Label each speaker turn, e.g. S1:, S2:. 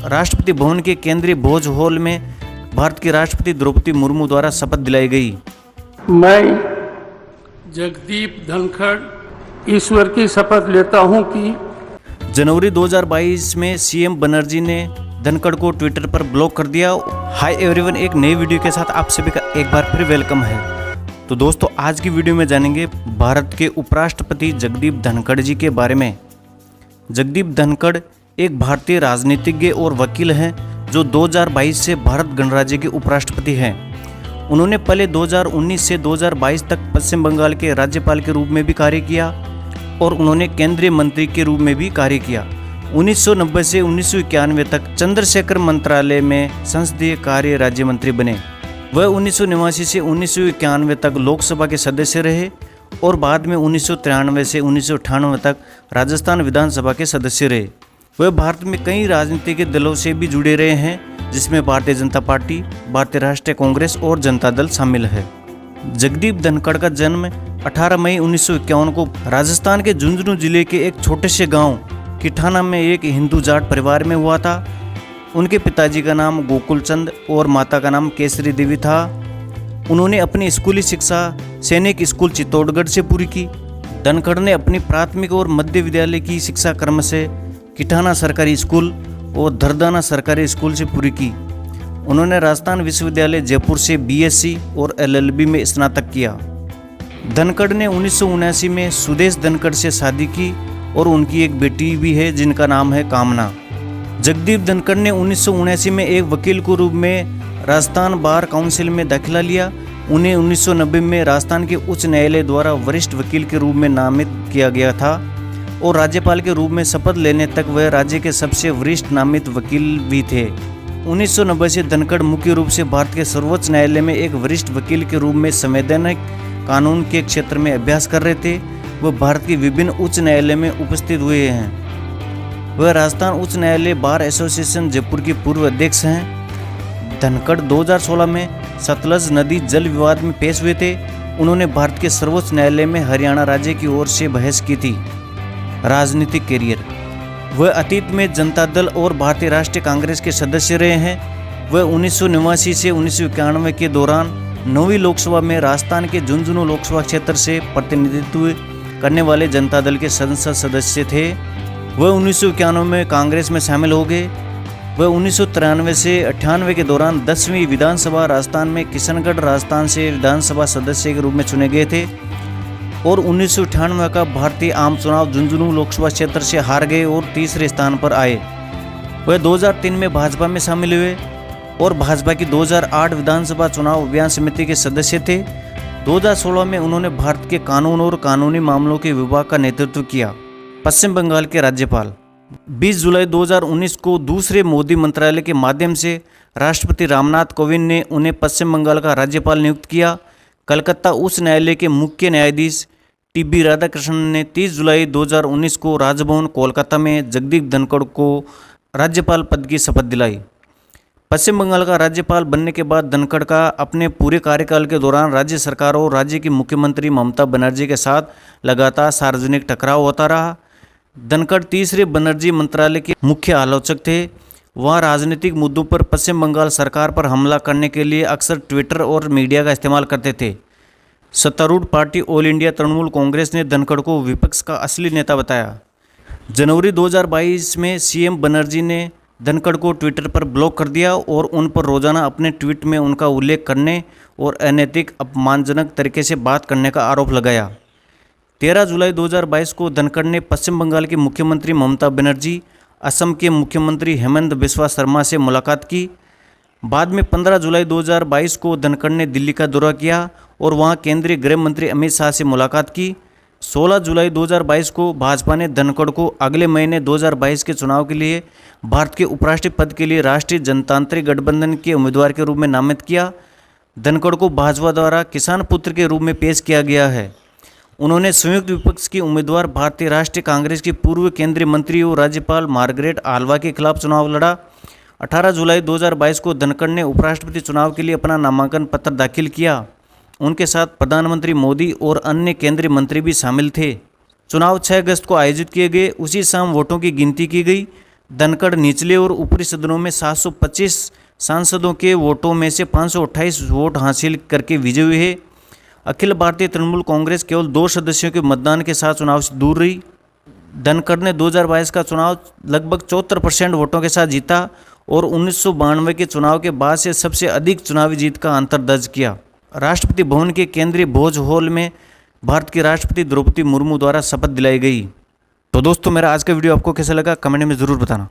S1: राष्ट्रपति भवन के केंद्रीय भोज हॉल में भारत की राष्ट्रपति द्रौपदी मुर्मू द्वारा शपथ दिलाई गई।
S2: मैं जगदीप धनखड़ ईश्वर की शपथ लेता हूं कि
S1: जनवरी 2022 में सीएम बनर्जी ने धनखड़ को ट्विटर पर ब्लॉक कर दिया। हाय एवरीवन, एक नई वीडियो के साथ आप सभी का एक बार फिर वेलकम है। तो दोस्तों, आज की वीडियो में जानेंगे भारत के उपराष्ट्रपति जगदीप धनखड़ जी के बारे में। जगदीप धनखड़ एक भारतीय राजनीतिज्ञ और वकील हैं जो 2022 से भारत गणराज्य के उपराष्ट्रपति हैं। उन्होंने पहले 2019 से 2022 तक पश्चिम बंगाल के राज्यपाल के रूप में भी कार्य किया और उन्होंने केंद्रीय मंत्री के रूप में भी कार्य किया। 1990 से 1991 तक चंद्रशेखर मंत्रालय में संसदीय कार्य राज्य मंत्री बने। वह 1989 से 1991 तक लोकसभा के सदस्य रहे और बाद में 1993 से 1998 तक राजस्थान विधानसभा के सदस्य रहे। वह भारत में कई राजनीतिक दलों से भी जुड़े रहे हैं, जिसमें भारतीय जनता पार्टी, भारतीय राष्ट्रीय कांग्रेस और जनता दल शामिल है। जगदीप धनखड़ का जन्म 18 मई 1951 को राजस्थान के झुंझुनू जिले के एक छोटे से गांव किठाना में एक हिंदू जाट परिवार में हुआ था। उनके पिताजी का नाम गोकुल चंद और माता का नाम केसरी देवी था। उन्होंने अपनी स्कूली शिक्षा सैनिक स्कूल चित्तौड़गढ़ से पूरी की। धनखड़ ने अपनी प्राथमिक और मध्य विद्यालय की शिक्षा क्रम से किठाना सरकारी स्कूल और धरदाना सरकारी स्कूल से पूरी की। उन्होंने राजस्थान विश्वविद्यालय जयपुर से बीएससी और एलएलबी में स्नातक किया। धनखड़ ने 1979 में सुदेश धनखड़ से शादी की और उनकी एक बेटी भी है जिनका नाम है कामना। जगदीप धनखड़ ने 1979 में एक वकील के रूप में राजस्थान बार काउंसिल में दाखिला लिया। उन्हें 1990 में राजस्थान के उच्च न्यायालय द्वारा वरिष्ठ वकील के रूप में नामित किया गया था और राज्यपाल के रूप में शपथ लेने तक वह राज्य के सबसे वरिष्ठ नामित वकील भी थे। 1990 से धनखड़ मुख्य रूप से भारत के सर्वोच्च न्यायालय में एक वरिष्ठ वकील के रूप में संवैधानिक कानून के क्षेत्र में अभ्यास कर रहे थे। वह भारत के विभिन्न उच्च न्यायालय में उपस्थित हुए हैं। वह राजस्थान उच्च न्यायालय बार एसोसिएशन जयपुर के पूर्व अध्यक्ष हैं। धनखड़ 2016 में सतलज नदी जल विवाद में पेश हुए थे। उन्होंने भारत के सर्वोच्च न्यायालय में हरियाणा राज्य की ओर से बहस की थी। राजनीतिक कैरियर, वह अतीत में जनता दल और भारतीय राष्ट्रीय कांग्रेस के सदस्य रहे हैं। वह 1989 से 1991 के दौरान 9वीं लोकसभा में राजस्थान के झुंझुनू लोकसभा क्षेत्र से प्रतिनिधित्व करने वाले जनता दल के संसद सदस्य थे। वह 1991 में कांग्रेस में शामिल हो गए। वह 1993 से 98 के दौरान 10वीं विधानसभा राजस्थान में किशनगढ़ राजस्थान से विधानसभा सदस्य के रूप में चुने गए थे और 1998 का भारतीय आम चुनाव झुंझुनू लोकसभा क्षेत्र से हार गए और तीसरे स्थान पर आए। वह 2003 में भाजपा में शामिल हुए और भाजपा की 2008 विधानसभा चुनाव अभियान समिति के सदस्य थे। 2016 में उन्होंने भारत के कानून और कानूनी मामलों के विभाग का नेतृत्व किया। पश्चिम बंगाल के राज्यपाल, 20 जुलाई 2019 को दूसरे मोदी मंत्रालय के माध्यम से राष्ट्रपति रामनाथ कोविंद ने उन्हें पश्चिम बंगाल का राज्यपाल नियुक्त किया। कलकत्ता उच्च न्यायालय के मुख्य न्यायाधीश टीबी राधाकृष्णन ने 30 जुलाई 2019 को राजभवन कोलकाता में जगदीप धनखड़ को राज्यपाल पद की शपथ दिलाई। पश्चिम बंगाल का राज्यपाल बनने के बाद धनखड़ का अपने पूरे कार्यकाल के दौरान राज्य सरकार और राज्य की मुख्यमंत्री ममता बनर्जी के साथ लगातार सार्वजनिक टकराव होता रहा। धनखड़ तीसरे बनर्जी मंत्रालय के मुख्य आलोचक थे। वह राजनीतिक मुद्दों पर पश्चिम बंगाल सरकार पर हमला करने के लिए अक्सर ट्विटर और मीडिया का इस्तेमाल करते थे। सत्तारूढ़ party all India Trinamool Congress ने धनखड़ को विपक्ष का असली नेता बताया। जनवरी 2022 में सीएम बनर्जी ने धनखड़ को ट्विटर पर ब्लॉक कर दिया और उन पर रोजाना अपने ट्वीट में उनका उल्लेख करने और अनैतिक अपमानजनक तरीके से बात करने का आरोप लगाया। 13 जुलाई 2022 को धनखड़ ने पश्चिम बंगाल की मुख्यमंत्री ममता बनर्जी, असम के मुख्यमंत्री हेमंत बिस्वा शर्मा से मुलाकात की। बाद में 15 जुलाई 2022 को धनखड़ ने दिल्ली का दौरा किया और वहां केंद्रीय गृह मंत्री अमित शाह से मुलाकात की। 16 जुलाई 2022 को भाजपा ने धनखड़ को अगले महीने 2022 के चुनाव के लिए भारत के उपराष्ट्रपति पद के लिए राष्ट्रीय जनतांत्रिक गठबंधन के उम्मीदवार के रूप में नामित किया। धनखड़ को भाजपा द्वारा किसान पुत्र के रूप में पेश किया गया है। उन्होंने संयुक्त विपक्ष की उम्मीदवार भारतीय राष्ट्रीय कांग्रेस की पूर्व केंद्रीय मंत्री और राज्यपाल मार्गरेट आल्वा के खिलाफ चुनाव लड़ा। 18 जुलाई 2022 को धनखड़ ने उपराष्ट्रपति चुनाव के लिए अपना नामांकन पत्र दाखिल किया। उनके साथ प्रधानमंत्री मोदी और अन्य केंद्रीय मंत्री भी शामिल थे। चुनाव 6 अगस्त को आयोजित किए गए। उसी शाम वोटों की गिनती की गई। धनखड़ निचले और ऊपरी सदनों में 725 सांसदों के वोटों में से 528 वोट हासिल करके विजयी हुए। अखिल भारतीय तृणमूल कांग्रेस केवल 2 सदस्यों के मतदान के साथ चुनाव से दूर रही। धनखड़ ने 2022 का चुनाव लगभग 74% वोटों के साथ जीता और 1992 के चुनाव के बाद से सबसे अधिक चुनावी जीत का अंतर दर्ज किया। राष्ट्रपति भवन के केंद्रीय भोज हॉल में भारत की राष्ट्रपति द्रौपदी मुर्मू द्वारा शपथ दिलाई गई। तो दोस्तों, मेरा आज का वीडियो आपको कैसा लगा कमेंट में ज़रूर बताना।